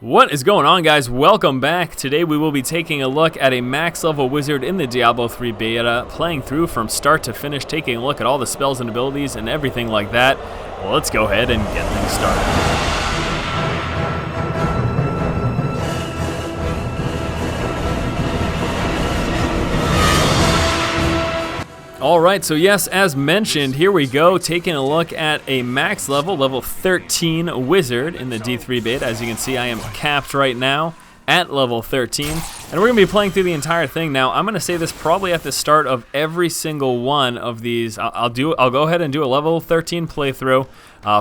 What is going on, guys? Welcome back. Today we will be taking a look at a max level wizard in the Diablo 3 beta, playing through from start to finish, taking a look at all the spells and abilities and everything like that. Well, let's go ahead and get things started. Alright, so yes, as mentioned, here we go, taking a look at a max level 13 wizard in the D3 beta. As you can see, I am capped right now at level 13, and we're going to be playing through the entire thing. Now, I'm going to say this probably at the start of every single one of these. I'll go ahead and do a level 13 playthrough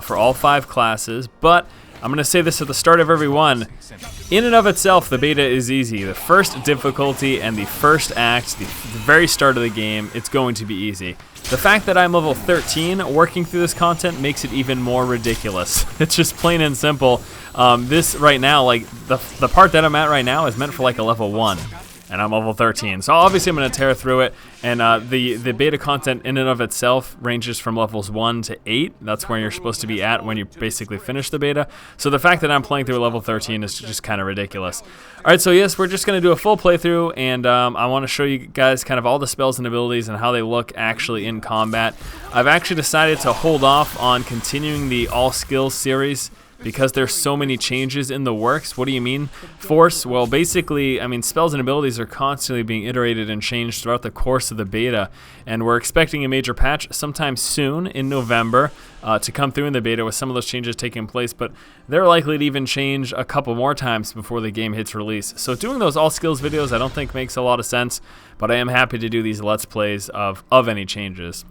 for all 5 classes, but I'm going to say this at the start of every one. In and of itself, the beta is easy. The first difficulty and the first act, the very start of the game, it's going to be easy. The fact that I'm level 13 working through this content makes it even more ridiculous. It's just plain and simple. This right now, like the part that I'm at right now is meant for like a level 1. And I'm level 13. So obviously I'm going to tear through it. And the beta content in and of itself ranges from levels 1 to 8. That's where you're supposed to be at when you basically finish the beta. So the fact that I'm playing through level 13 is just kind of ridiculous. Alright, so yes, we're just going to do a full playthrough. And I want to show you guys kind of all the spells and abilities and how they look actually in combat. I've actually decided to hold off on continuing the All Skills series because there's so many changes in the works. What do you mean, Force? Well, basically, I mean, spells and abilities are constantly being iterated and changed throughout the course of the beta, and we're expecting a major patch sometime soon in November to come through in the beta with some of those changes taking place, but they're likely to even change a couple more times before the game hits release. So doing those all skills videos I don't think makes a lot of sense, but I am happy to do these Let's Plays of any changes.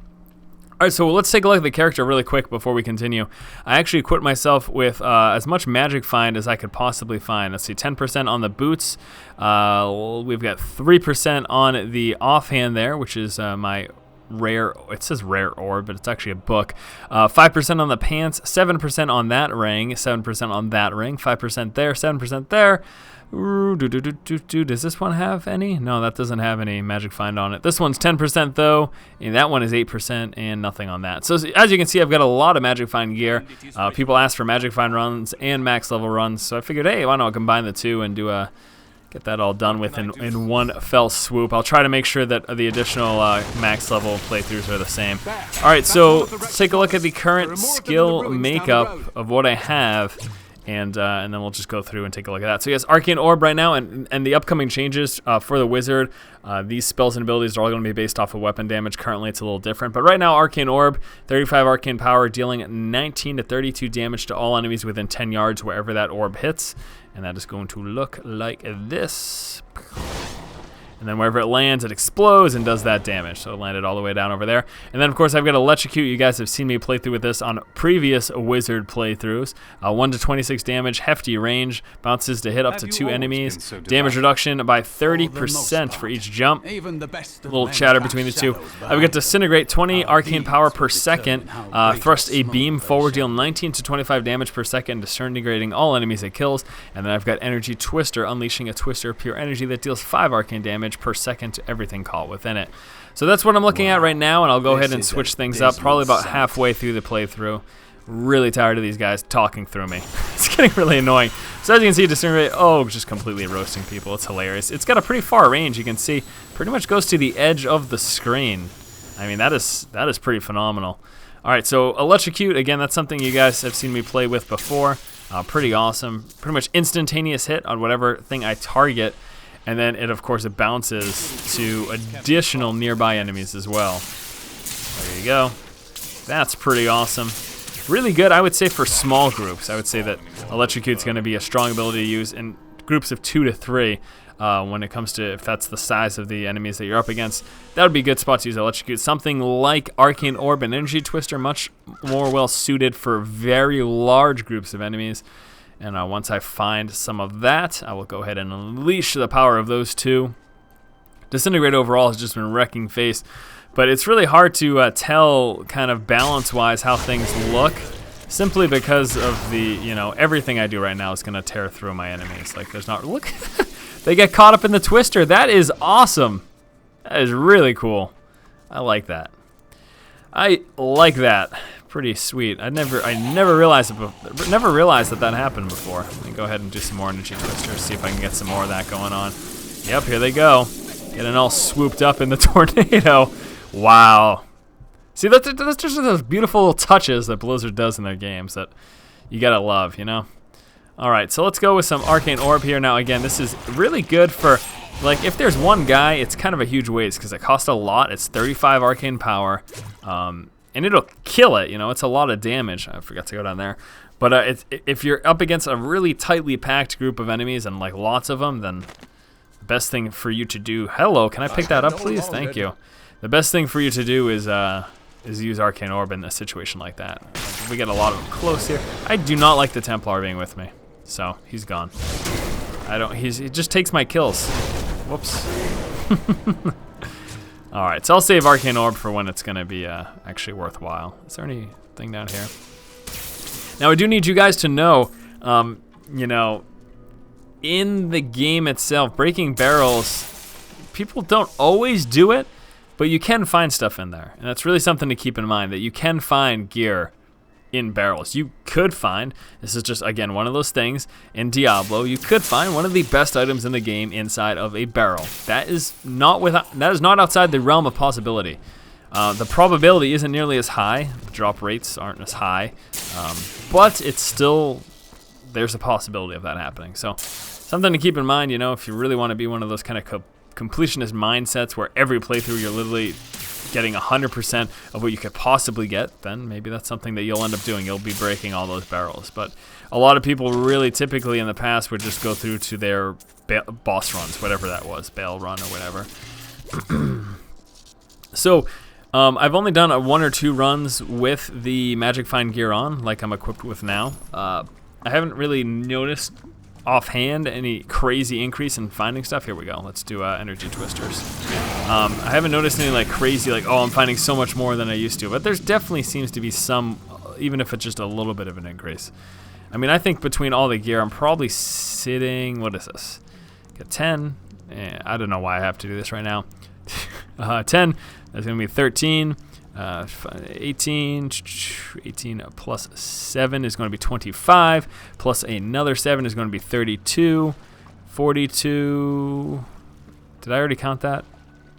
Alright, so let's take a look at the character really quick before we continue. I actually equipped myself with as much magic find as I could possibly find. Let's see, 10% on the boots. We've got 3% on the offhand there, which is my rare, it says rare orb, but it's actually a book. 5% on the pants, 7% on that ring, 7% on that ring, 5% there, 7% there. Does this one have any? No, that doesn't have any magic find on it. This one's 10% though, and that one is 8% and nothing on that. So as you can see, I've got a lot of magic find gear. People ask for magic find runs and max level runs, so I figured, hey, why not combine the two and get that all done with in one fell swoop. I'll try to make sure that the additional max level playthroughs are the same. Alright, so let's take a look at the current skill makeup of what I have. And then we'll just go through and take a look at that. So yes, Arcane Orb right now, and the upcoming changes for the Wizard, these spells and abilities are all going to be based off of weapon damage. Currently it's a little different, but right now Arcane Orb, 35 Arcane Power, dealing 19 to 32 damage to all enemies within 10 yards wherever that orb hits. And that is going to look like this. And then wherever it lands, it explodes and does that damage. So it landed all the way down over there. And then, of course, I've got Electrocute. You guys have seen me play through with this on previous Wizard playthroughs. 1 to 26 damage, hefty range, bounces to hit up to 2 enemies. Damage reduction by 30% for each jump. A little chatter between the two. I've got Disintegrate, 20 Arcane Power per second. Thrust a beam forward, deal 19 to 25 damage per second, disintegrating all enemies it kills. And then I've got Energy Twister, unleashing a twister of pure energy that deals 5 arcane damage per second to everything caught within it. So that's what I'm looking at right now, and I'll go ahead and switch things up probably about halfway through the playthrough. Really tired of these guys talking through me. It's getting really annoying. So as you can see, Disintegrate, just completely roasting people. It's hilarious. It's got a pretty far range. You can see pretty much goes to the edge of the screen. I mean, that is pretty phenomenal. Alright, so Electrocute, again, that's something you guys have seen me play with before. Pretty awesome. Pretty much instantaneous hit on whatever thing I target. And then it, of course, it bounces to additional nearby enemies as well. There you go. That's pretty awesome. Really good, I would say, for small groups. I would say that Electrocute's going to be a strong ability to use in groups of 2 to 3 when it comes to, if that's the size of the enemies that you're up against. That would be a good spot to use Electrocute. Something like Arcane Orb and Energy Twister, much more well suited for very large groups of enemies. And once I find some of that, I will go ahead and unleash the power of those two. Disintegrate overall has just been wrecking face, but it's really hard to tell kind of balance-wise how things look, simply because of the, everything I do right now is going to tear through my enemies. Like, there's not, look, they get caught up in the twister. That is awesome. That is really cool. I like that. pretty sweet. I never realized that happened before. Let me go ahead and do some more energy twisters, see if I can get some more of that going on. Yep, here they go. Getting all swooped up in the tornado. Wow. See, that's just those beautiful little touches that Blizzard does in their games that you gotta love, you know? Alright, so let's go with some Arcane Orb here. Now, again, this is really good for, like, if there's one guy, it's kind of a huge waste because it costs a lot. It's 35 Arcane Power, and it'll kill it, you know? It's a lot of damage. I forgot to go down there. But if you're up against a really tightly packed group of enemies and, like, lots of them, then the best thing for you to do... Hello, can I pick that up, please? Thank you. The best thing for you to do is use Arcane Orb in a situation like that. Like, we get a lot of them close here. I do not like the Templar being with me, so he's gone. He just takes my kills. Whoops. All right, so I'll save Arcane Orb for when it's gonna be actually worthwhile. Is there anything down here? Now I do need you guys to know, you know, in the game itself, breaking barrels, people don't always do it. But you can find stuff in there, and that's really something to keep in mind, that you can find gear in barrels. You could find, this is just, again, one of those things, in Diablo, you could find one of the best items in the game inside of a barrel. That is not outside the realm of possibility. The probability isn't nearly as high, the drop rates aren't as high, but it's still, there's a possibility of that happening. So, something to keep in mind, you know, if you really want to be one of those kind of completionist mindsets where every playthrough you're literally getting 100% of what you could possibly get, then maybe that's something that you'll end up doing. You'll be breaking all those barrels. But a lot of people really typically in the past would just go through to their boss runs, whatever that was, Baal run or whatever. So I've only done 1 or 2 runs with the Magic Find gear on, like I'm equipped with now. I haven't really noticed offhand any crazy increase in finding stuff. Here we go. Let's do energy twisters. I haven't noticed any like crazy, like, oh, I'm finding so much more than I used to, but there's definitely seems to be some, even if it's just a little bit of an increase. I mean, I think between all the gear, I'm probably sitting, what is this? Got 10. I don't know why I have to do this right now. 10, that's going to be 13. 18 plus 7 is going to be 25, plus another 7 is going to be 32, 42. Did I already count that?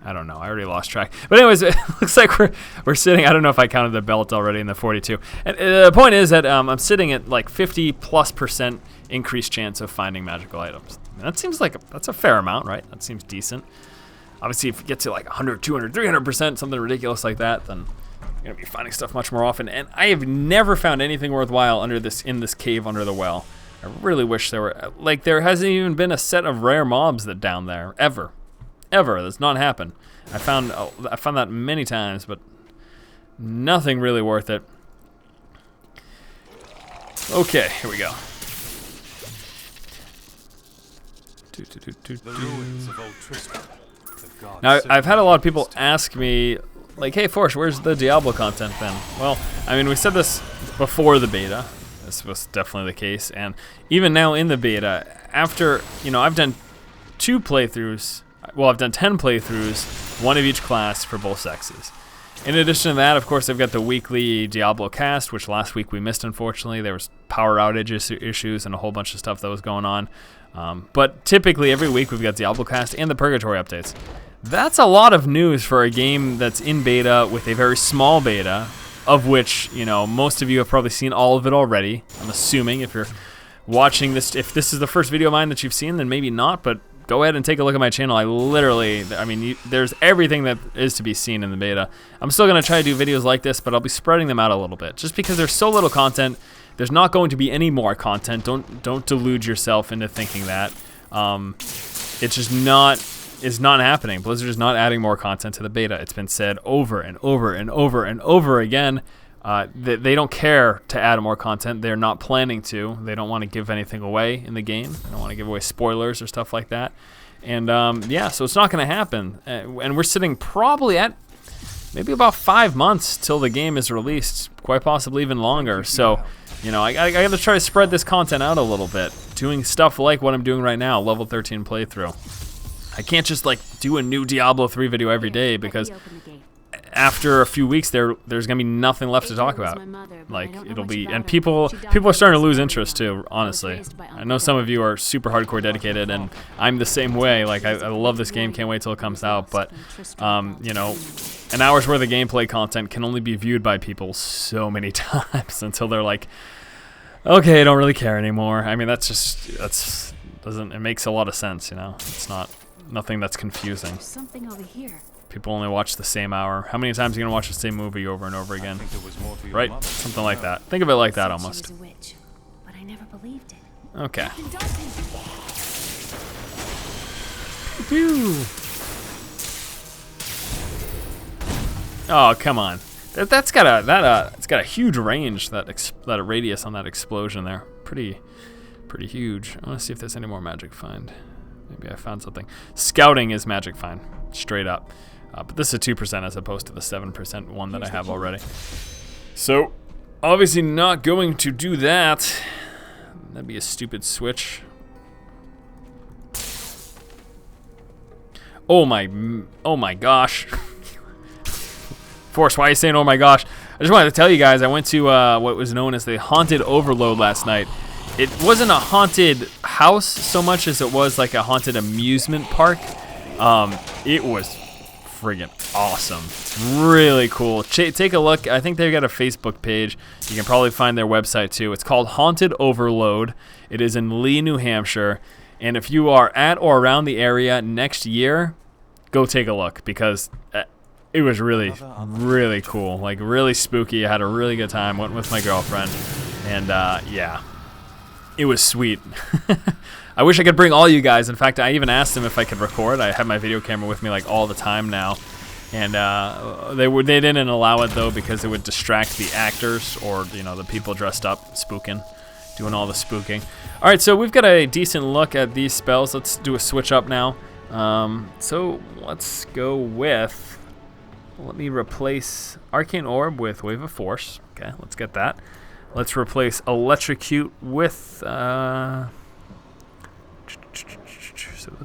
I don't know. I already lost track. But anyways, it looks like we're sitting, I don't know if I counted the belt already in the 42. And the point is that I'm sitting at like 50+% increased chance of finding magical items. And that seems like that's a fair amount, right? That seems decent. Obviously, if you get to like 100, 200, 300%, something ridiculous like that, then you're going to be finding stuff much more often. And I have never found anything worthwhile in this cave under the well. I really wish there were, like, there hasn't even been a set of rare mobs that down there, ever. Ever. That's not happened. I found that many times, but nothing really worth it. Okay, here we go. The ruins of old TRISTRAM. Now, I've had a lot of people ask me, like, hey, Forrest, where's the Diablo content then? Well, I mean, we said this before the beta. This was definitely the case. And even now in the beta, after, you know, I've done 2 playthroughs. Well, I've done 10 playthroughs, 1 of each class for both sexes. In addition to that, of course, I've got the weekly Diablo cast, which last week we missed, unfortunately. There was power outage issues and a whole bunch of stuff that was going on. But typically every week we've got Diablo cast and the Purgatory updates. That's a lot of news for a game that's in beta with a very small beta, of which, you know, most of you have probably seen all of it already. I'm assuming if you're watching this, if this is the first video of mine that you've seen, then maybe not, but go ahead and take a look at my channel. I mean, there's everything that is to be seen in the beta. I'm still going to try to do videos like this, but I'll be spreading them out a little bit. Just because there's so little content, there's not going to be any more content. Don't delude yourself into thinking that. It's just not... is not happening. Blizzard is not adding more content to the beta. It's been said over and over and over and over again. They don't care to add more content. They're not planning to. They don't want to give anything away in the game. They don't want to give away spoilers or stuff like that. And yeah, so it's not going to happen. And we're sitting probably at maybe about 5 months till the game is released, quite possibly even longer. So, you know, I got to try to spread this content out a little bit, doing stuff like what I'm doing right now, level 13 playthrough. I can't just like do a new Diablo 3 video every day because after a few weeks, there's gonna be nothing left to talk about. Like it'll be, and people are starting to lose interest too. Honestly, I know some of you are super hardcore dedicated, and I'm the same way. Like I love this game, can't wait till it comes out. But you know, an hour's worth of gameplay content can only be viewed by people so many times until they're like, okay, I don't really care anymore. I mean, it makes a lot of sense, you know. It's nothing that's confusing. There's something over here. People only watch the same hour. How many times are you gonna watch the same movie over and over again? Right? Something like that. Think of it like that almost. She was a witch, but I never believed it. Okay. Oh, come on. It's got a huge range, that radius on that explosion there. Pretty huge. I want to see if there's any more magic find. Maybe I found something. Scouting is magic find, straight up. But this is 2% as opposed to the 7% one that I have already. So, obviously not going to do that. That'd be a stupid switch. Oh my gosh. Force, why are you saying oh my gosh? I just wanted to tell you guys, I went to what was known as the Haunted Overload last night. It wasn't a haunted house so much as it was like a haunted amusement park. It was friggin' awesome. Really cool. Take a look. I think they've got a Facebook page. You can probably find their website too. It's called Haunted Overload. It is in Lee, New Hampshire. And if you are at or around the area next year, go take a look because it was really, really cool. Like really spooky. I had a really good time. Went with my girlfriend. And yeah, it was sweet. I wish I could bring all you guys. In fact, I even asked them if I could record. I have my video camera with me like all the time now, and they didn't allow it though because it would distract the actors or the people dressed up spooking, doing all the spooking. All right, so we've got a decent look at these spells. Let's do a switch up now. So let's go with. Let me replace Arcane Orb with Wave of Force. Okay, let's get that. Let's replace Electrocute with.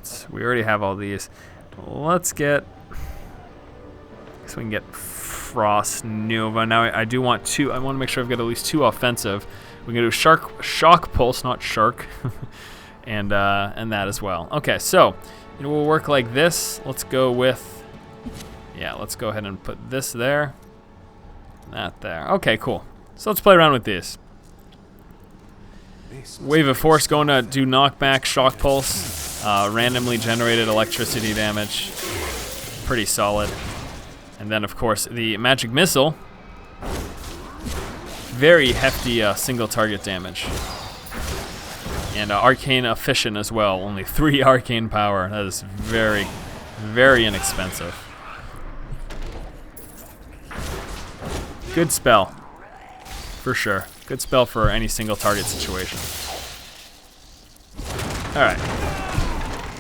So we already have all these. Let's get. So we can get Frost Nova. Now I do want two. I want to make sure I've got at least 2 offensive. We're gonna do Shock Pulse, not Shark, and that as well. Okay, so we'll work like this. Let's go with. Yeah, let's go ahead and put this there. That there. Okay, cool. So let's play around with these. Wave of Force going to do knockback, Shock Pulse, randomly generated electricity damage. Pretty solid. And then, of course, the Magic Missile. Very hefty single target damage. And Arcane Efficient as well. Only 3 Arcane Power. That is very, very inexpensive. Good spell. For sure. Good spell for any single target situation. Alright.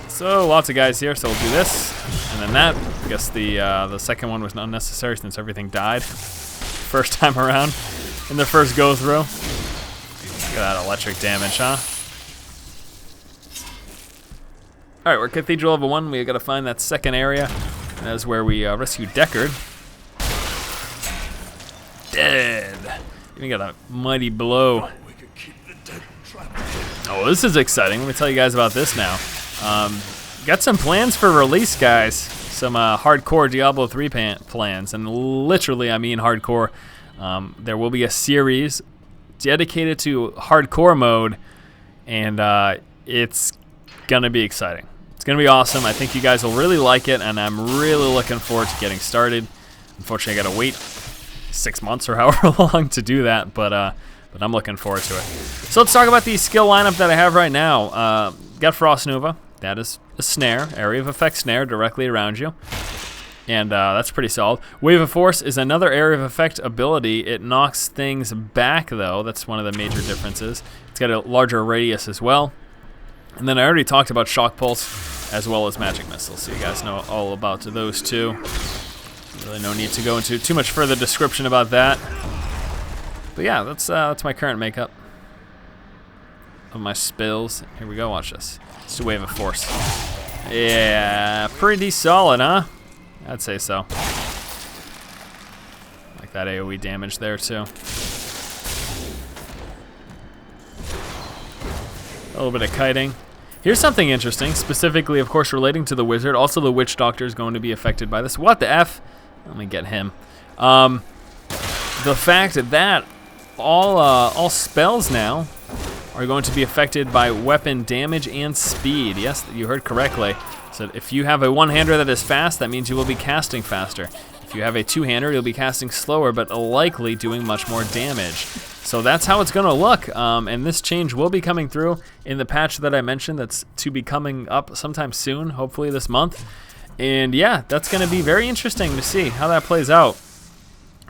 So lots of guys here, so we'll do this. And then that. I guess the second one was unnecessary since everything died. First time around. In the first go through. Look at that electric damage, huh? Alright, we're Cathedral level 1. We gotta find that second area. And that is where we rescue Deckard. Dead. Even got a mighty blow. Oh, this is exciting. Let me tell you guys about this now. Got some plans for release, guys. Some hardcore Diablo 3 plans, and literally, I mean hardcore. There will be a series dedicated to hardcore mode, and it's gonna be exciting. It's gonna be awesome. I think you guys will really like it, and I'm really looking forward to getting started. Unfortunately, I gotta wait 6 months or however long to do that, but I'm looking forward to it. So let's talk about the skill lineup that I have right now. Got Frost Nova. That is a snare, area of effect snare directly around you, and that's pretty solid. Wave of Force is another area of effect ability. It knocks things back though. That's one of the major differences. It's got a larger radius as well. And then I already talked about Shock Pulse as well as Magic Missile, so you guys know all about those two. Really no need to go into too much further description about that. But yeah, that's my current makeup of my spells. Here we go, watch this. It's a Wave of Force. Yeah, pretty solid, huh? I'd say so. like that AoE damage there too. A little bit of kiting. Here's something interesting, specifically, of course, relating to the wizard. Also, the witch doctor is going to be affected by this. What the F? Let me get him. The fact that all spells now are going to be affected by weapon damage and speed. Yes, you heard correctly. So if you have a one-hander that is fast, that means you will be casting faster. If you have a two-hander, you'll be casting slower, but likely doing much more damage. So that's how it's going to look, and this change will be coming through in the patch that I mentioned that's to be coming up sometime soon, hopefully this month. And yeah, that's going to be very interesting to see how that plays out.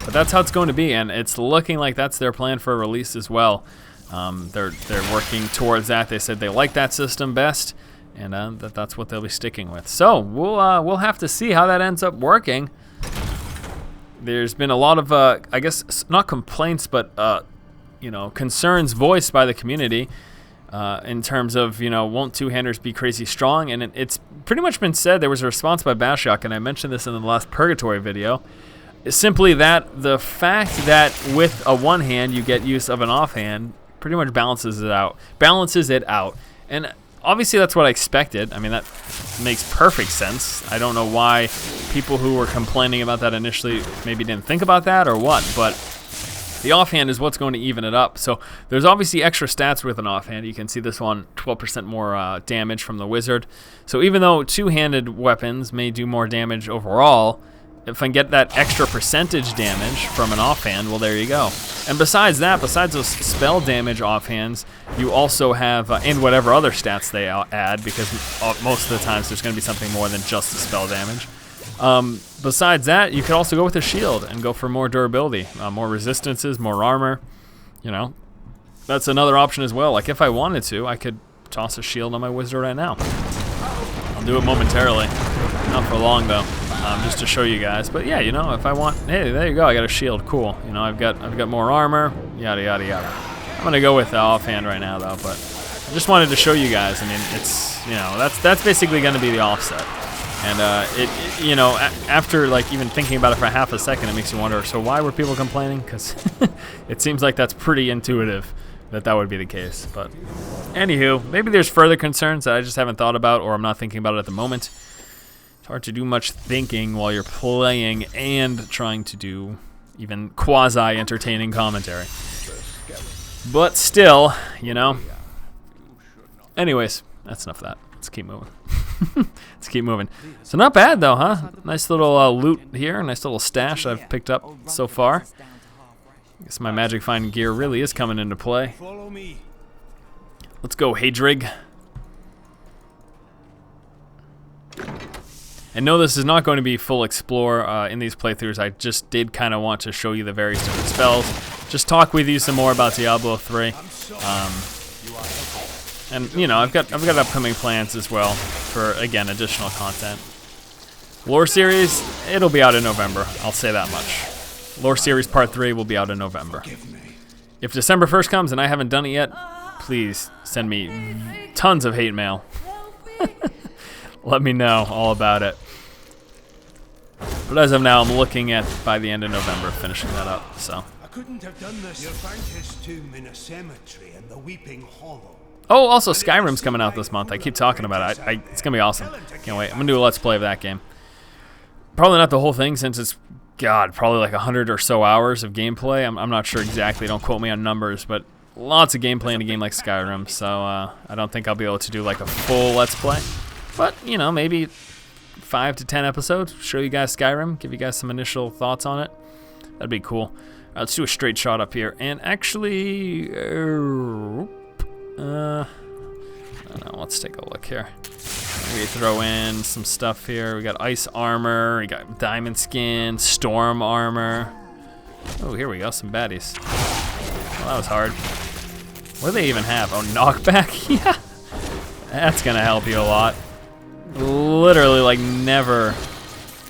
But that's how it's going to be, and it's looking like that's their plan for a release as well. They're working towards that. They said they like that system best, and that's what they'll be sticking with. So we'll have to see how that ends up working. There's been a lot of I guess not complaints, but concerns voiced by the community in terms of, won't two-handers be crazy strong? And it's pretty much been said. There was a response by Bashok, and I mentioned this in the last Purgatory video. It's simply that the fact that with a one hand you get use of an offhand pretty much balances it out. And obviously that's what I expected. I mean, that makes perfect sense. I don't know why people who were complaining about that initially maybe didn't think about that or what, but the offhand is what's going to even it up. So there's obviously extra stats with an offhand. You can see this one, 12% more damage from the wizard. So even though two-handed weapons may do more damage overall, if I get that extra percentage damage from an offhand, well, there you go. And besides that, besides those spell damage offhands, you also have, and whatever other stats they add, because most of the times there's going to be something more than just the spell damage. Besides that, you could also go with a shield and go for more durability, more resistances, more armor. That's another option as well. Like if I wanted to, I could toss a shield on my wizard right now. I'll do it momentarily, not for long though, just to show you guys. But yeah, if I want, hey, there you go. I got a shield. Cool. I've got more armor. Yada yada yada. I'm gonna go with the offhand right now though, but I just wanted to show you guys. I mean, it's that's basically gonna be the offset. And after like even thinking about it for half a second, it makes you wonder, so why were people complaining? Because it seems like that's pretty intuitive that would be the case. But anywho, maybe there's further concerns that I just haven't thought about, or I'm not thinking about it at the moment. It's hard to do much thinking while you're playing and trying to do even quasi-entertaining commentary. But still, Anyways, that's enough of that. Let's keep moving. Let's keep moving. So not bad though, huh? Nice little loot here, nice little stash I've picked up so far. I guess my magic find gear really is coming into play. Let's go, Hadrig. And no, this is not going to be full explore in these playthroughs. I just did kind of want to show you the various different spells. Just talk with you some more about Diablo 3. And I've got upcoming plans as well for, again, additional content. Lore series, it'll be out in November. I'll say that much. Lore series part 3 will be out in November. If December 1st comes and I haven't done it yet, please send me tons of hate mail. Let me know all about it. But as of now, I'm looking at by the end of November finishing that up. So. I couldn't have done this. You'll find his tomb in a cemetery in the Weeping Hollow. Oh, also Skyrim's coming out this month. I keep talking about it. It's gonna be awesome. Can't wait. I'm gonna do a let's play of that game. Probably not the whole thing since it's probably like 100 or so hours of gameplay. I'm not sure exactly. Don't quote me on numbers, but lots of gameplay in a game like Skyrim. So I don't think I'll be able to do like a full let's play. But maybe 5 to 10 episodes. Show you guys Skyrim. Give you guys some initial thoughts on it. That'd be cool. Let's do a straight shot up here. And actually, I don't know, let's take a look here. We throw in some stuff here. We got ice armor, we got diamond skin, storm armor. Oh, here we go, some baddies. Well, that was hard. What do they even have? Oh, knockback? Yeah. That's gonna help you a lot. Literally, like, never.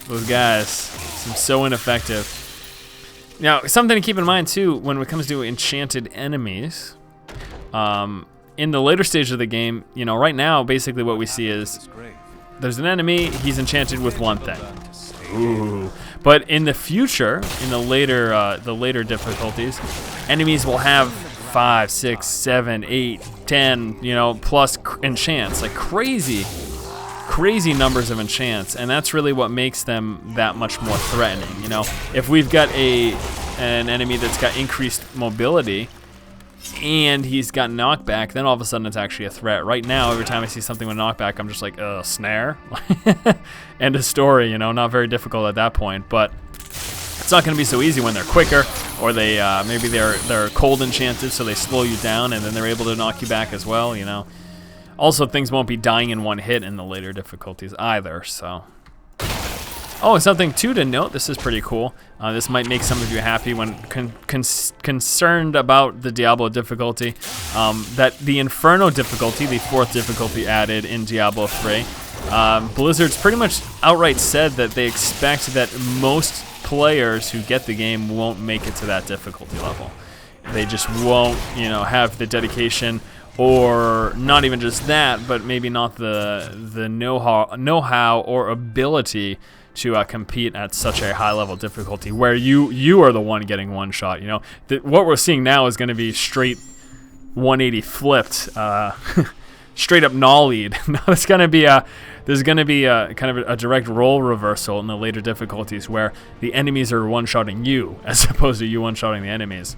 Those guys seem so ineffective. Now, something to keep in mind, too, when it comes to enchanted enemies. In the later stage of the game, right now, basically what we see is there's an enemy, he's enchanted with one thing. Ooh. But in the future, in the later difficulties, enemies will have 5, 6, 7, 8, 10, you know, plus enchants, like crazy numbers of enchants, and that's really what makes them that much more threatening. You know, if we've got an enemy that's got increased mobility and he's got knockback, then all of a sudden it's actually a threat. Right now, every time I see something with knockback, I'm just like, snare. End of story, you know, not very difficult at that point, but it's not going to be so easy when they're quicker, or they maybe they're cold enchanted, so they slow you down and then they're able to knock you back as well, you know. Also, things won't be dying in one hit in the later difficulties either, so. Oh, and something too to note, this is pretty cool. This might make some of you happy when concerned about the Diablo difficulty. That the Inferno difficulty, the 4th difficulty added in Diablo 3, Blizzard's pretty much outright said that they expect that most players who get the game won't make it to that difficulty level. They just won't, you know, have the dedication, or not even just that, but maybe not the know-how or ability to compete at such a high-level difficulty where you are the one getting one shot. You know, what we're seeing now is going to be straight 180 flipped, straight up nollied. No, there's going to be a kind of a direct role reversal in the later difficulties where the enemies are one-shotting you as opposed to you one-shotting the enemies.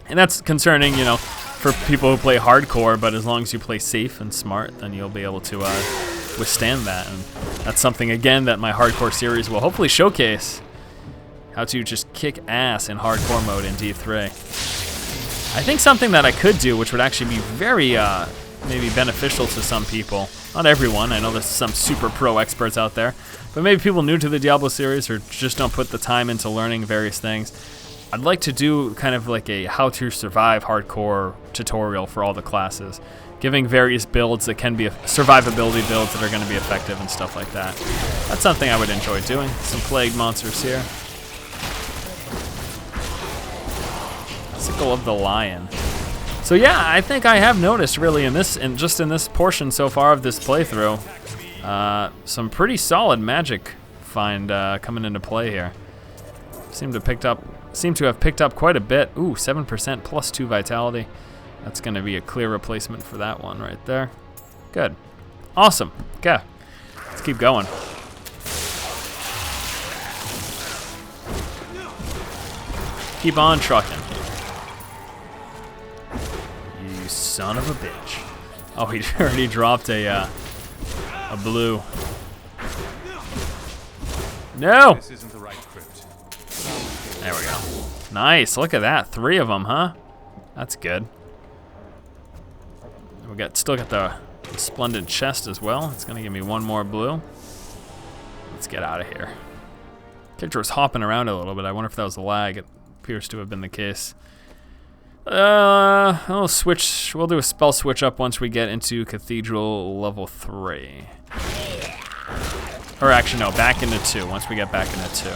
And that's concerning, you know, for people who play hardcore, but as long as you play safe and smart, then you'll be able to withstand that. And that's something, again, that my hardcore series will hopefully showcase, how to just kick ass in hardcore mode in D3. I think something that I could do, which would actually be very maybe beneficial to some people, not everyone, I know there's some super pro experts out there, but maybe people new to the Diablo series or just don't put the time into learning various things. I'd like to do kind of like a how to survive hardcore tutorial for all the classes, giving various builds that can be survivability builds that are going to be effective and stuff like that. That's something I would enjoy doing. Some plague monsters here. Sickle of the Lion. So yeah, I think I have noticed really in this, and just in this portion so far of this playthrough, some pretty solid magic find coming into play here. Seem to have picked up quite a bit. Ooh, 7% plus 2 vitality. That's going to be a clear replacement for that one right there. Good. Awesome. Okay. Let's keep going. Keep on trucking. You son of a bitch. Oh, he already dropped a blue. No! This isn't the right crypt. There we go. Nice, look at that. 3 of them, huh? That's good. We still got the splendid chest as well. It's gonna give me 1 more blue. Let's get out of here. Character was hopping around a little bit. I wonder if that was a lag. It appears to have been the case. We'll do a spell switch up once we get into Cathedral level 3. Or actually, no, back into 2, once we get back into 2.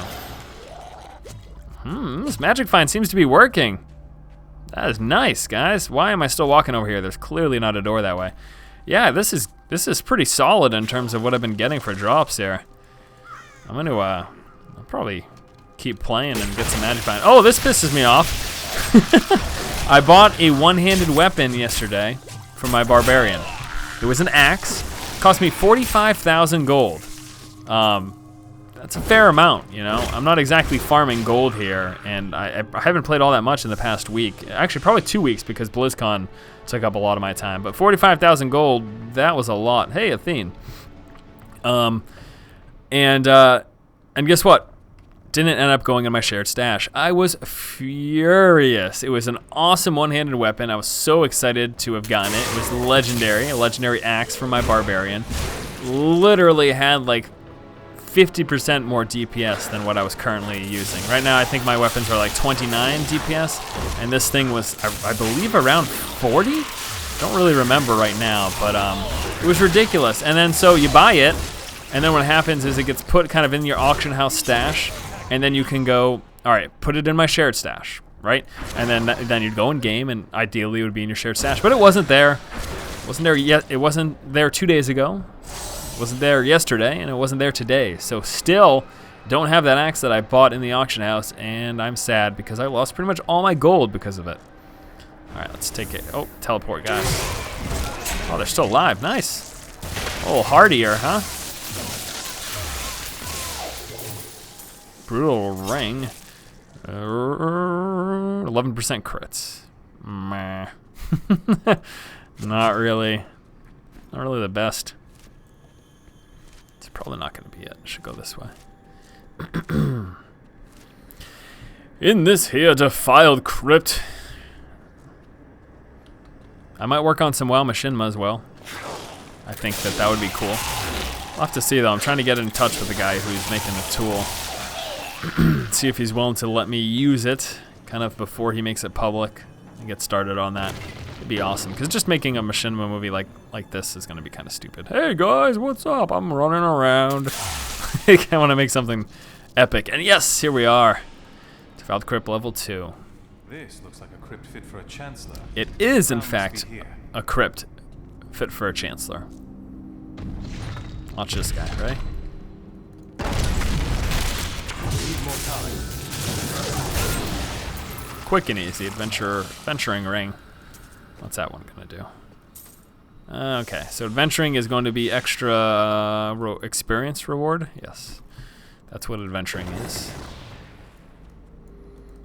This magic find seems to be working. That is nice, guys. Why am I still walking over here? There's clearly not a door that way. Yeah, this is pretty solid in terms of what I've been getting for drops here. I'm gonna I'll probably keep playing and get some magic find. Oh, this pisses me off. I bought a one-handed weapon yesterday for my barbarian. It was an axe. Cost me 45,000 gold. That's a fair amount, you know. I'm not exactly farming gold here, and I haven't played all that much in the past week. Actually, probably 2 weeks because BlizzCon took up a lot of my time. But 45,000 gold, that was a lot. Hey, Athene. And guess what? Didn't end up going in my shared stash. I was furious. It was an awesome one-handed weapon. I was so excited to have gotten it. It was legendary, a legendary axe for my barbarian. Literally had like 50% more DPS than what I was currently using. Right now, I think my weapons are like 29 DPS, and this thing was, I believe, around 40? Don't really remember right now, but it was ridiculous. And then so you buy it, and then what happens is it gets put kind of in your auction house stash, and then you can go, all right, put it in my shared stash, right? And then you'd go in game, and ideally it would be in your shared stash, but it wasn't there. It wasn't there yet. It wasn't there 2 days ago. Wasn't there yesterday, and it wasn't there today. So still Don't have that axe that I bought in the auction house, and I'm sad because I lost pretty much all my gold because of it. All right, let's take it. Oh, teleport, guys. Oh, they're still alive. Nice. Oh, hardier, huh? Brutal ring. 11% crits. Meh. Not really the best. It's probably not going to be it. I should go this way. In this here defiled crypt. I might work on some WoW Machinima as well. I think that would be cool. I'll have to see though. I'm trying to get in touch with the guy who's making the tool. See if he's willing to let me use it kind of before he makes it public and get started on that. It'd be awesome, because just making a Machinima movie like this is going to be kind of stupid. Hey guys, what's up? I'm running around. I want to make something epic. And yes, here we are. Defiled Crypt level 2. This looks like a crypt fit for a chancellor. It is, in fact, a crypt fit for a chancellor. Watch this guy, right? Quick and easy, adventuring ring. What's that one gonna do? Okay, so adventuring is going to be extra experience reward. Yes, that's what adventuring is.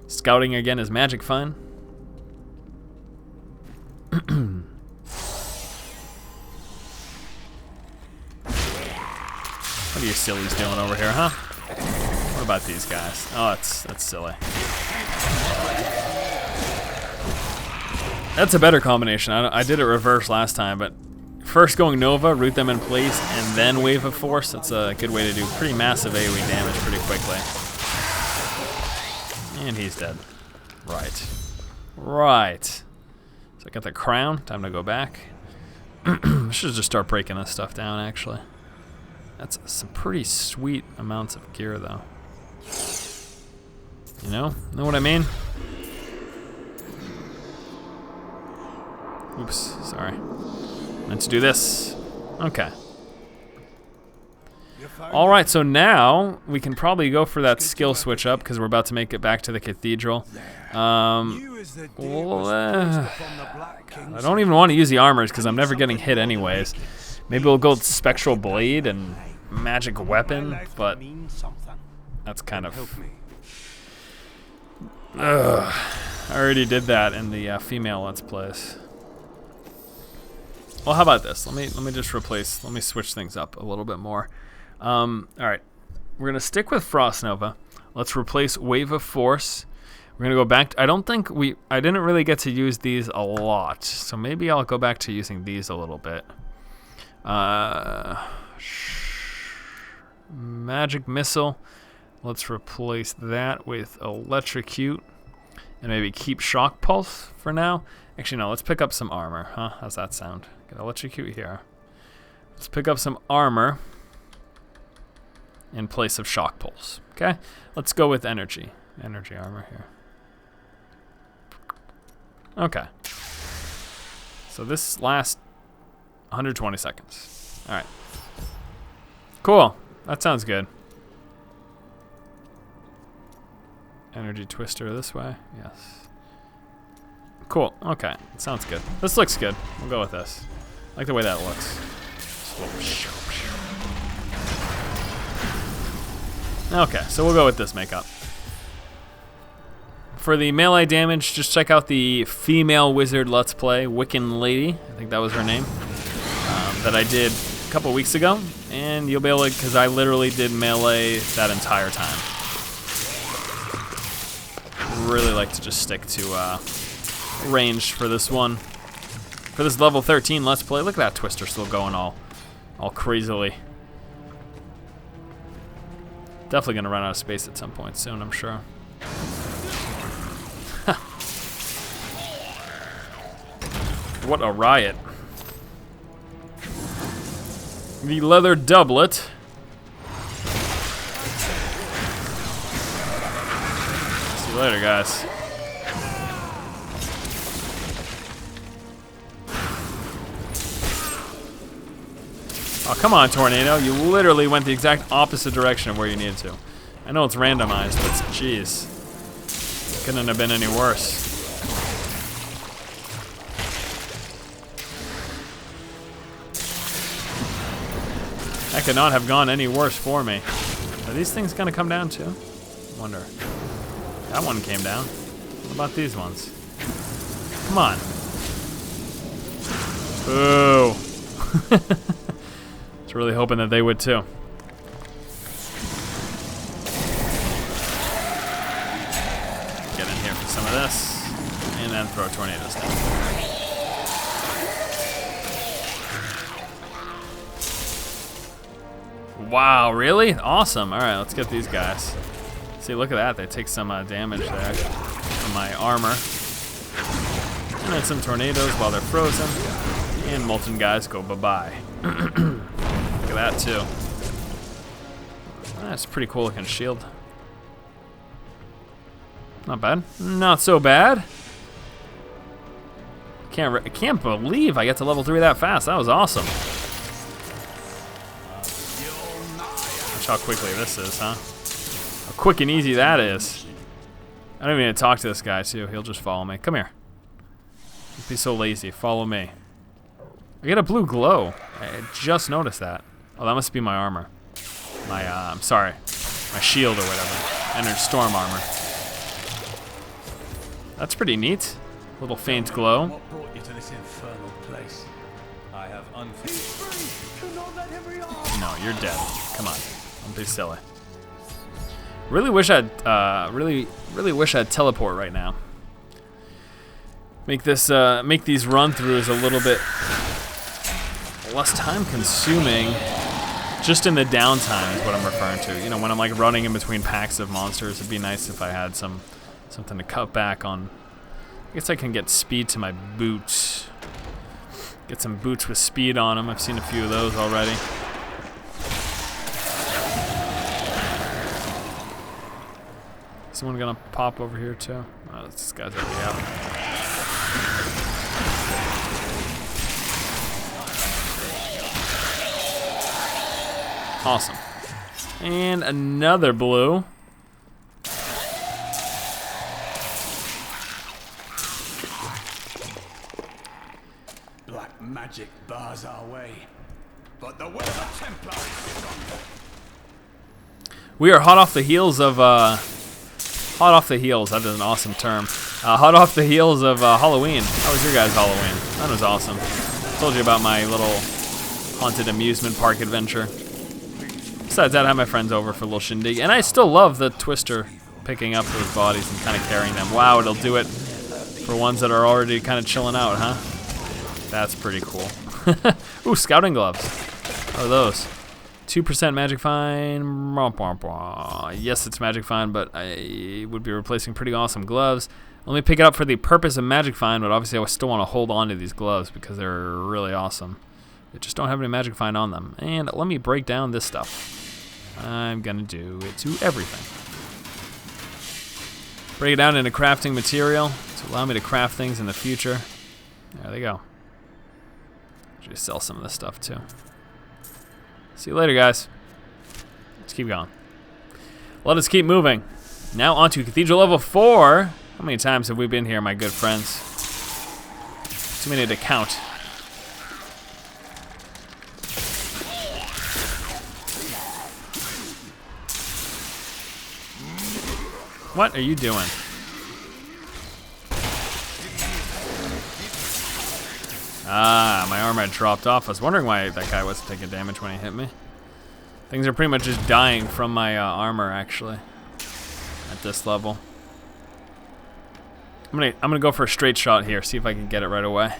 Scouting again is magic fun. What are you sillies doing over here, huh? What about these guys? Oh, that's silly. That's a better combination. I did it reverse last time, but first going Nova, root them in place, and then Wave of Force. That's a good way to do pretty massive AoE damage pretty quickly. And he's dead. Right. Right. So I got the crown. Time to go back. I should just start breaking this stuff down, actually. That's some pretty sweet amounts of gear, though. You know what I mean? Oops, sorry. Meant to do this. Okay. Alright, so now we can probably go for that skill switch up because we're about to make it back to the cathedral. I don't even want to use the armors because I'm never getting hit anyways. Maybe we'll go with Spectral Blade and Magic Weapon, but that's kind of... Ugh. I already did that in the female Let's Plays. Well, how about this? Let me just replace. Let me switch things up a little bit more. All right, we're gonna stick with Frost Nova. Let's replace Wave of Force. We're gonna go back. I didn't really get to use these a lot, so maybe I'll go back to using these a little bit. Magic Missile. Let's replace that with Electrocute, and maybe keep Shock Pulse for now. Actually, no. Let's pick up some armor. Huh? How's that sound? Get Electrocute here. Let's pick up some armor in place of Shock Pulse. Okay? Let's go with energy. Energy armor here. Okay. So this lasts 120 seconds. All right. Cool. That sounds good. Energy Twister this way. Yes. Cool. Okay. Sounds good. This looks good. We'll go with this. I like the way that looks. Okay, so we'll go with this makeup. For the melee damage, just check out the female wizard Let's Play, Wiccan Lady. I think that was her name. That I did a couple weeks ago. And you'll be able to, because I literally did melee that entire time. Really like to just stick to range for this one. For this level 13 Let's Play, look at that Twister still going all crazily. Definitely gonna run out of space at some point soon, I'm sure. What a riot. The leather doublet. See you later, guys. Oh, come on, Tornado. You literally went the exact opposite direction of where you needed to. I know it's randomized, but jeez. Couldn't have been any worse. That could not have gone any worse for me. Are these things gonna come down too? I wonder. That one came down. What about these ones? Come on. Boo. I was really hoping that they would too. Get in here for some of this, and then throw tornadoes down. Wow, really? Awesome. All right, let's get these guys. See, look at that. They take some damage there from my armor. And then some tornadoes while they're frozen. And molten guys go bye-bye. Look at that, too. That's a pretty cool looking shield. Not bad. Not so bad. I can't believe I get to level 3 that fast. That was awesome. Watch how quickly this is, huh? How quick and easy that is. I don't even need to talk to this guy, too. He'll just follow me. Come here. Don't be so lazy. Follow me. I get a blue glow. I just noticed that. Oh, that must be my armor. I'm sorry. My shield or whatever. Entered storm armor. That's pretty neat. Little faint glow. What brought you to this infernal place? I have No, you're dead. Come on. Don't be silly. Really wish I'd really wish I'd teleport right now. Make these run-throughs a little bit less time-consuming. Just in the downtime is what I'm referring to. You know, when I'm like running in between packs of monsters, it'd be nice if I had something to cut back on. I guess I can get speed to my boots. Get some boots with speed on them. I've seen a few of those already. Someone gonna pop over here too? Oh, this guy's already out. Awesome. And another blue. Black magic bars our way, but the will of the Templars is stronger. We are hot off the heels of hot off the heels. That is an awesome term. Hot off the heels of Halloween. How was your guys' Halloween? That was awesome. Told you about my little haunted amusement park adventure. Besides that, I had my friends over for a little shindig, and I still love the Twister picking up those bodies and kind of carrying them. Wow, it'll do it for ones that are already kind of chilling out, huh? That's pretty cool. Ooh, scouting gloves. How are those? 2% magic fine. Yes, it's magic fine, but I would be replacing pretty awesome gloves. Let me pick it up for the purpose of magic fine, but obviously I still want to hold on to these gloves because they're really awesome. They just don't have any magic fine on them. And let me break down this stuff. I'm gonna do it to everything. Break it down into crafting material to allow me to craft things in the future. There they go. Just sell some of this stuff too. See you later, guys. Let's keep going. Let us keep moving. Now on to Cathedral level 4. How many times have we been here, my good friends? Too many to count. What are you doing? Ah, my armor had dropped off. I was wondering why that guy wasn't taking damage when he hit me. Things are pretty much just dying from my armor, actually, at this level. I'm gonna go for a straight shot here. See if I can get it right away.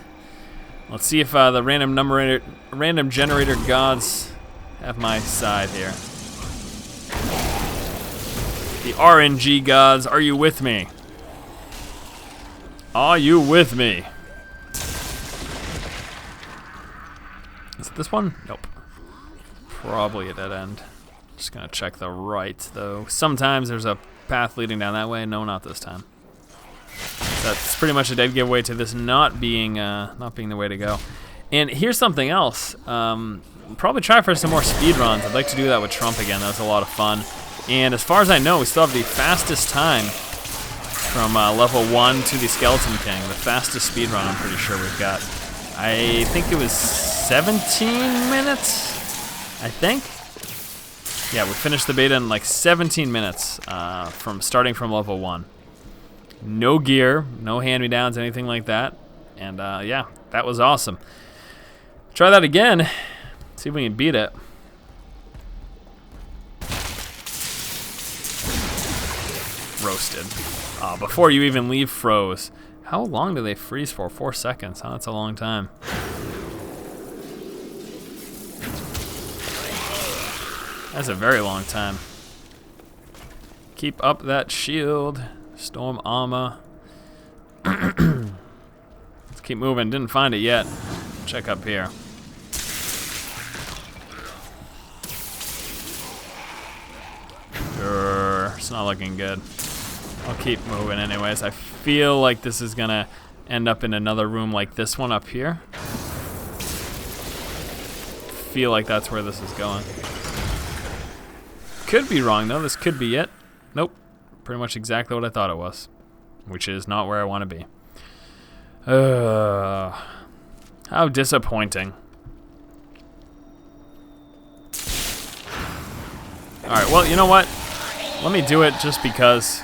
Let's see if the random generator gods have my side here. The RNG gods, are you with me? Are you with me? Is it this one? Nope. Probably a dead end. Just gonna check the right, though. Sometimes there's a path leading down that way. No, not this time. That's pretty much a dead giveaway to this not being the way to go. And here's something else. Probably try for some more speed runs. I'd like to do that with Trump again. That was a lot of fun. And as far as I know, we still have the fastest time from level 1 to the Skeleton King. The fastest speedrun I'm pretty sure we've got. I think it was 17 minutes, I think. Yeah, we finished the beta in like 17 minutes from starting from level 1. No gear, no hand-me-downs, anything like that. And yeah, that was awesome. Try that again, see if we can beat it. Roasted. Before you even leave, froze. How long do they freeze for? 4 seconds, huh? That's a long time. That's a very long time. Keep up that shield. Storm armor. Let's keep moving. Didn't find it yet. Check up here. It's not looking good. I'll keep moving anyways. I feel like this is gonna end up in another room like this one up here. Feel like that's where this is going. Could be wrong though. This could be it. Nope. Pretty much exactly what I thought it was, which is not where I want to be. How disappointing. Alright, well, you know what? Let me do it just because.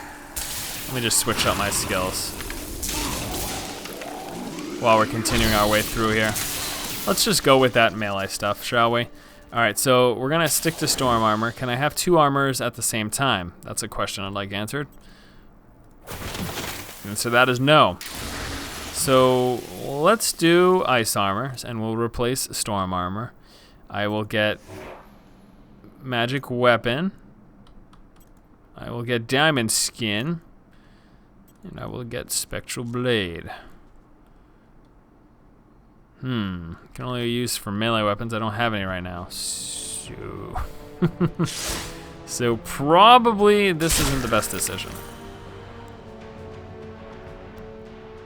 Let me just switch up my skills while we're continuing our way through here. Let's just go with that melee stuff, shall we? Alright, so we're going to stick to storm armor. Can I have 2 armors at the same time? That's a question I'd like answered. And so that is no. So let's do ice armor, and we'll replace storm armor. I will get magic weapon. I will get diamond skin. And I will get spectral blade. Can only use for melee weapons. I don't have any right now. So, so probably this isn't the best decision.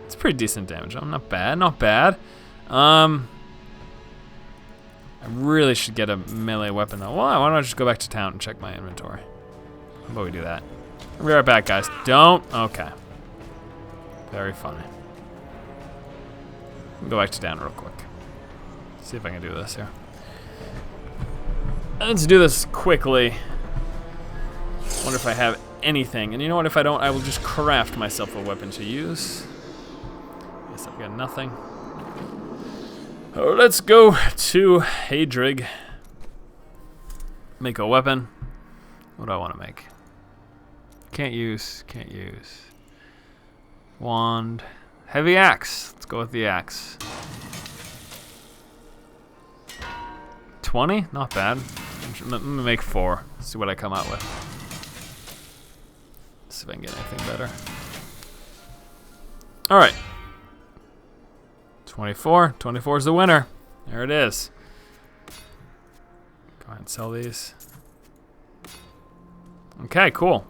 It's pretty decent damage. Not bad, not bad. I really should get a melee weapon though. Well, why don't I just go back to town and check my inventory? How about we do that? I'll be right back, guys. Don't. Okay. Very funny. Go back to town real quick. See if I can do this here. Let's do this quickly. Wonder if I have anything. And you know what? If I don't, I will just craft myself a weapon to use. Guess I've got nothing. Oh, let's go to Adrig. Make a weapon. What do I want to make? Can't use. Wand. Heavy axe. Let's go with the axe. 20? Not bad. Let me make 4. See what I come out with. See if I can get anything better. Alright. 24. 24 is the winner. There it is. Go ahead and sell these. Okay, cool.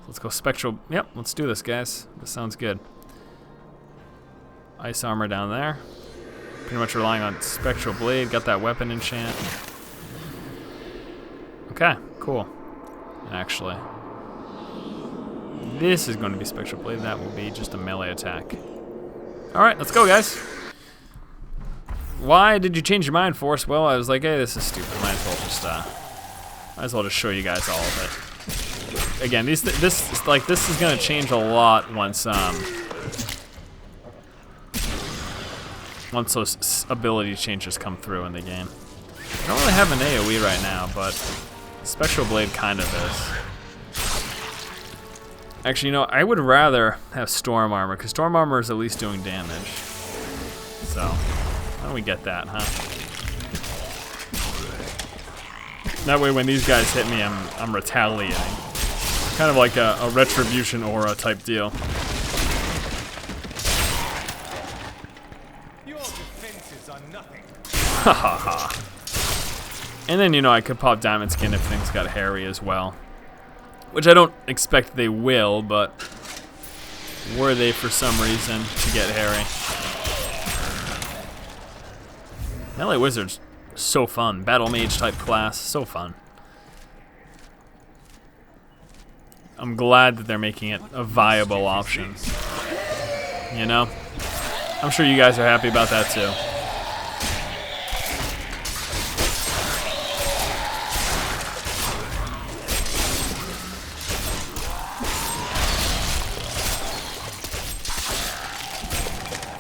Let's go spectral. Yep, let's do this, guys. This sounds good. Ice armor down there. Pretty much relying on spectral blade. Got that weapon enchant. Okay, cool. And actually, this is going to be spectral blade. That will be just a melee attack. All right, let's go, guys. Why did you change your mind, Force? Well, I was like, hey, this is stupid. Might as well just show you guys all of it. Again, this is gonna change a lot once those ability changes come through in the game. I don't really have an AoE right now, but Spectral Blade kind of is. Actually, you know, I would rather have Storm Armor, because Storm Armor is at least doing damage. So, why don't we get that, huh? That way when these guys hit me, I'm retaliating. Kind of like a retribution aura type deal. Your defenses are nothing. Ha ha ha. And then, you know, I could pop Diamond Skin if things got hairy as well. Which I don't expect they will, but were they for some reason to get hairy. Melee Wizard's so fun. Battle Mage type class, so fun. I'm glad that they're making it a viable option. You know? I'm sure you guys are happy about that too.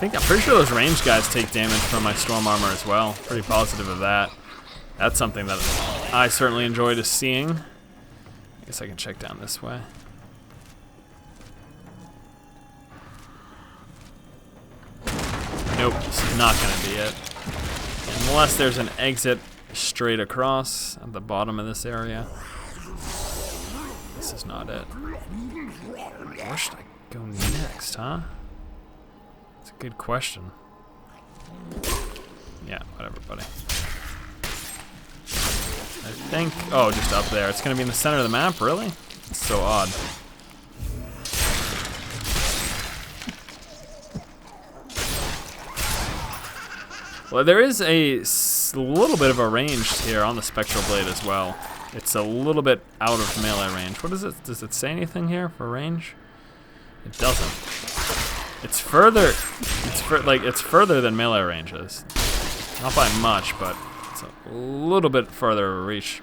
I'm pretty sure those range guys take damage from my storm armor as well. Pretty positive of that. That's something that I certainly enjoyed seeing. I guess I can check down this way. Nope, this is not going to be it. Unless there's an exit straight across at the bottom of this area. This is not it. Where should I go next, huh? It's a good question. Yeah, whatever, buddy. I think, oh, just up there. It's gonna be in the center of the map, really? It's so odd. Well, there is a little bit of a range here on the Spectral Blade as well. It's a little bit out of melee range. What is it? Does it say anything here for range? It doesn't. It's further. It's further than melee range is. Not by much, but it's a little bit further reach.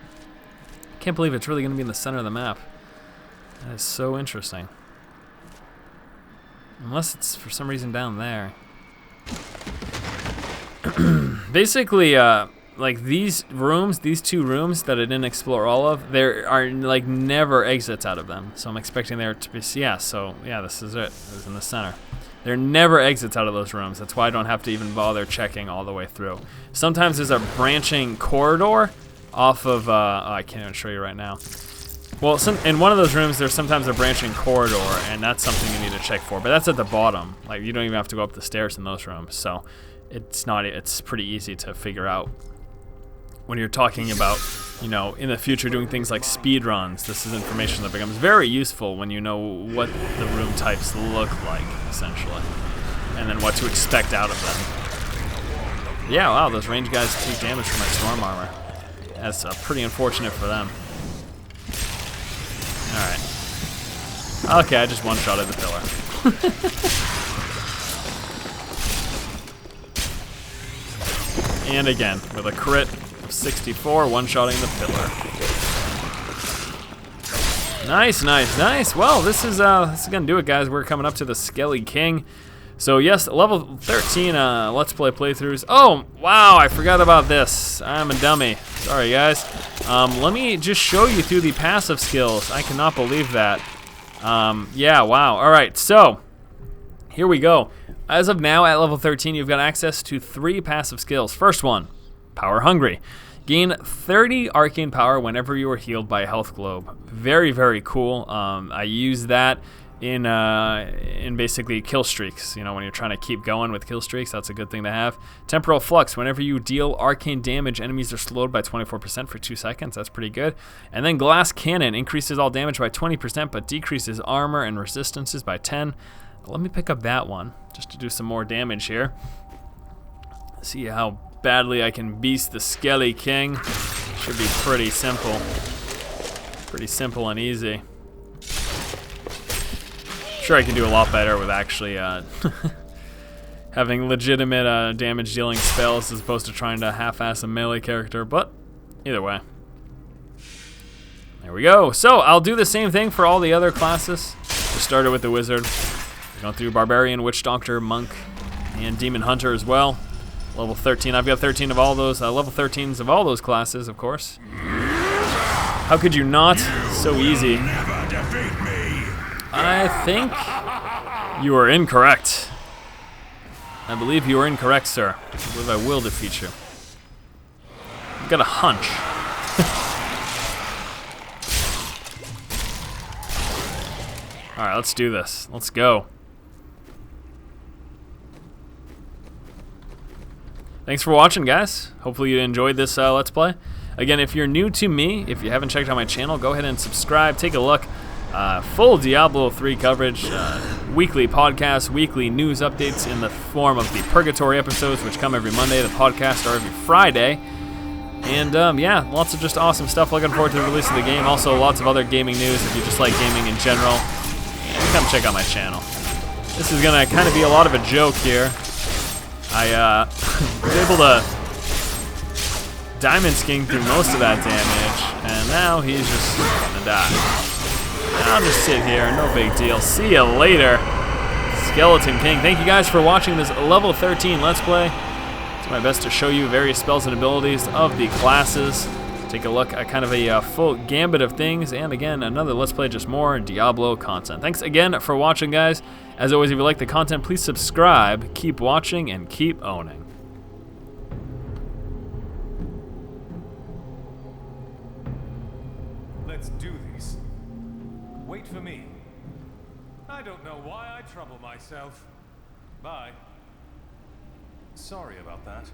I can't believe it's really going to be in the center of the map. That is so interesting. Unless it's for some reason down there. Basically, like these rooms, these two rooms that I didn't explore all of, there are like never exits out of them. So I'm expecting there to be, yeah, so yeah, this is it. It's in the center. There are never exits out of those rooms. That's why I don't have to even bother checking all the way through. Sometimes there's a branching corridor off of, oh, I can't even show you right now. Well, in one of those rooms, there's sometimes a branching corridor, and that's something you need to check for. But that's at the bottom. Like, you don't even have to go up the stairs in those rooms. So it's pretty easy to figure out. When you're talking about, you know, in the future doing things like speed runs, this is information that becomes very useful when you know what the room types look like, essentially, and then what to expect out of them. Yeah, wow, those range guys take damage from my storm armor. That's pretty unfortunate for them. Alright. Okay, I just one-shotted the pillar. And again, with a crit. 64, one-shotting the pillar. Nice, nice, nice. Well, this is gonna do it, guys. We're coming up to the Skelly King. So yes, level 13 Let's Play playthroughs. Oh, wow, I forgot about this. I'm a dummy. Sorry, guys. Let me just show you through the passive skills. I cannot believe that. Yeah, wow. All right, so here we go. As of now, at level 13, you've got access to 3 passive skills. First one, Power Hungry. Gain 30 arcane power whenever you are healed by a health globe. Very, very cool. I use that in basically kill streaks. You know, when you're trying to keep going with kill streaks, that's a good thing to have. Temporal Flux. Whenever you deal arcane damage, enemies are slowed by 24% for 2 seconds. That's pretty good. And then Glass Cannon increases all damage by 20%, but decreases armor and resistances by 10. Let me pick up that one just to do some more damage here. See how badly I can beast the Skelly King. Should be pretty simple. Pretty simple and easy. Sure, I can do a lot better with actually having legitimate damage dealing spells as opposed to trying to half-ass a melee character, but either way. There we go. So I'll do the same thing for all the other classes. We started with the Wizard. We're going through Barbarian, Witch Doctor, Monk, and Demon Hunter as well. Level 13. I've got 13 of all those, level 13s of all those classes, of course. How could you not? So easy. I think you are incorrect. I believe you are incorrect, sir. I believe I will defeat you. I've got a hunch. Alright, let's do this. Let's go. Thanks for watching, guys. Hopefully you enjoyed this Let's Play. Again, if you're new to me, if you haven't checked out my channel, go ahead and subscribe. Take a look. Full Diablo 3 coverage, weekly podcasts, weekly news updates in the form of the Purgatory episodes, which come every Monday. The podcasts are every Friday. And yeah, lots of just awesome stuff. Looking forward to the release of the game. Also, lots of other gaming news if you just like gaming in general. Come check out my channel. This is gonna kind of be a lot of a joke here. I was able to diamond sking through most of that damage, and now he's just gonna die. I'll just sit here, no big deal. See ya later, Skeleton King. Thank you guys for watching this level 13 Let's Play. It's my best to show you various spells and abilities of the classes. Take a look at kind of a full gambit of things, and again, another Let's Play, just more Diablo content. Thanks again for watching, guys. As always, if you like the content, please subscribe, keep watching, and keep owning. Let's do this. Wait for me. I don't know why I trouble myself. Bye. Sorry about that.